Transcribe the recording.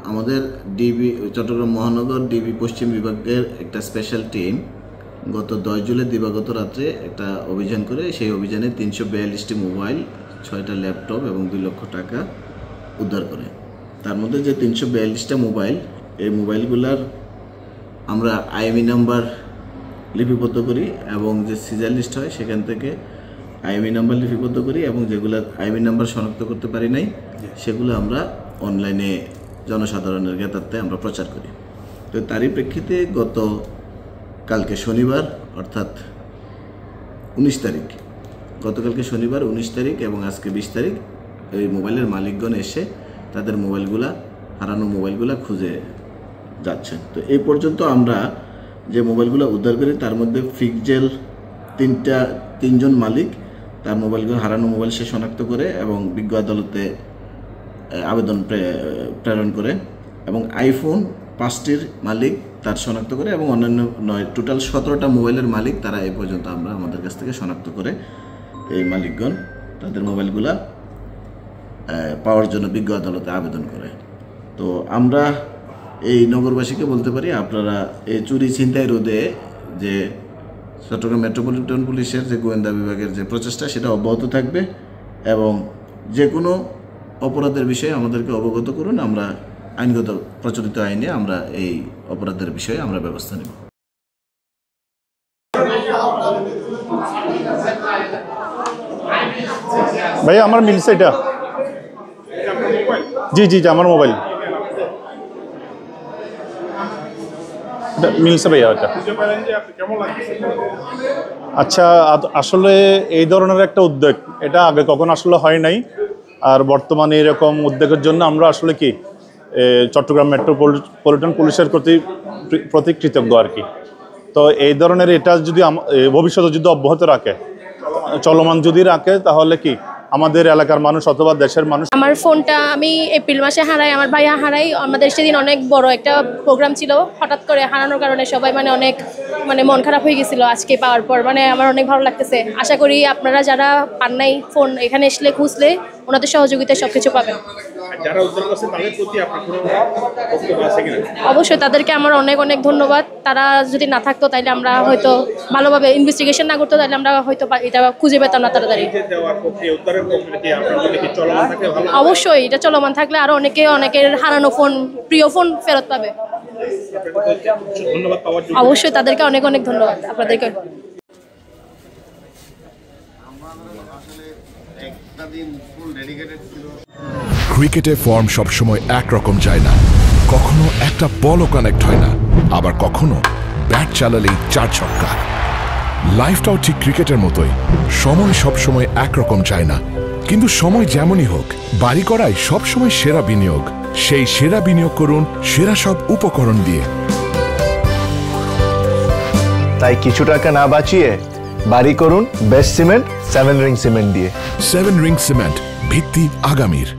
আমাদের ডিবি চট্টগ্রাম মহানগর ডিবি পশ্চিম বিভাগের একটা স্পেশাল টিম গত 10 জুলাই দিবাগত রাত্রে একটা অভিযান করে সেই অভিযানে 342টি মোবাইল, 6টা ল্যাপটপ এবং 2 লক্ষ টাকা উদ্ধার করে। তার মধ্যে যে 342টা মোবাইল, এই মোবাইলগুলার আমরা আইএমই নাম্বার লিপিবদ্ধ করি এবং যে সিজার লিস্ট হয় সেখান থেকে আইএমই নাম্বার লিপিবদ্ধ করি এবং যেগুলো আইএমই নাম্বার শনাক্ত করতে পারি নাই সেগুলো আমরা অনলাইনে জনসাধারণের জ্ঞাতার্থে আমরা প্রচার করি। তো তারই প্রেক্ষিতে কালকে শনিবার অর্থাৎ 19 তারিখ, গতকালকে শনিবার 19 তারিখ এবং আজকে 20 তারিখ এই মোবাইলের মালিকগণ এসে তাদের হারানো মোবাইলগুলা খুঁজে যাচ্ছেন। তো এই পর্যন্ত আমরা যে মোবাইলগুলো উদ্ধার করি তার মধ্যে ফিক্সজেল 3জন মালিক তার মোবাইলগুলো হারানো মোবাইল সে শনাক্ত করে এবং বিজ্ঞ আদালতে আবেদন প্রেরণ করে এবং আইফোন 5টির মালিক তার শনাক্ত করে এবং অন্যান্য টোটাল 17টা মোবাইলের মালিক তারা এই পর্যন্ত আমরা আমাদের কাছ থেকে শনাক্ত করে এই মালিকগণ তাদের মোবাইলগুলা পাওয়ার জন্য বিজ্ঞ আদালতে আবেদন করে। তো আমরা এই নগরবাসীকে বলতে পারি, আপনারা এই চুরি ছিনতাই রোধে যে চট্টগ্রাম মেট্রোপলিটন পুলিশের যে গোয়েন্দা বিভাগের যে প্রচেষ্টা সেটা অব্যাহত থাকবে এবং যে কোনো অপরাধের বিষয়ে আমাদেরকে অবগত করুন। আমরা আইনগত প্রচলিত আইনে আমরা এই অপরাধের বিষয়ে আমরা ব্যবস্থা নেব। ভাই আমার মিলছে এটা, জি জি জি আমার মোবাইল মিলছে ভাইয়া এটা। আচ্ছা, আসলে এই ধরনের একটা উদ্যোগ এটা আগে কখনো আসলে হয় নাই, আর বর্তমানে এরকম উদ্যোগের জন্য আমরা আসলে কি চট্টগ্রাম মেট্রোপলিটন পুলিশের প্রতি কৃতজ্ঞ আর কি। তো এই ধরনের এটা যদি ভবিষ্যতে যদি অব্যাহত রাখে, চলমান যদি রাখে, তাহলে কি আমাদের এলাকার মানুষ অথবা দেশের মানুষ। আমার ফোনটা আমি এপ্রিল মাসে হারাই, আমার ভাইয়া হারাই। আমাদের সেদিন অনেক বড় একটা প্রোগ্রাম ছিল, হঠাৎ করে হারানোর কারণে সবাই অনেক মন খারাপ হয়ে গেছিলো। আজকে পাওয়ার পর আমার অনেক ভালো লাগতেছে। আশা করি আপনারা যারা পান নাই ফোন, এখানে এসলে খুঁজলে ওনাদের সহযোগিতায় সবকিছু পাবেন। অবশ্যই তাদেরকে আমার অনেক অনেক ধন্যবাদ। তারা যদি না থাকতো তাহলে আমরা হয়তো ভালোভাবে ইনভেস্টিগেশন না করতো, তাহলে আমরা হয়তো এটা খুঁজে পেতাম না তাড়াতাড়ি। অবশ্যই এটা চলমান থাকলে আরো অনেকের হারানো ফোন, প্রিয় ফোন ফেরত পাবে। অবশ্যই তাদেরকে অনেক অনেক ধন্যবাদ আপনাদেরকে। ক্রিকেটে ফর্ম সবসময় একরকম যায় না, কখনো একটা বলও কানেক্ট হয় না, আবার কখনো ব্যাট চালালেই 4 ছক্কা। লাইফটাও ঠিক ক্রিকেটের মতোই, সময় সবসময় একরকম যায় না, কিন্তু সময় যেমনই হোক বাড়ি করাই সবসময় সেরা বিনিয়োগ। সেই সেরা বিনিয়োগ করুন সেরা সব উপকরণ দিয়ে। তাই কিছু টাকা না বাঁচিয়ে বাড়ি করুন বেস্ট সিমেন্ট 7 রিং সিমেন্ট দিয়ে। 7 রিং সিমেন্ট, ভিত্তি আগামীর।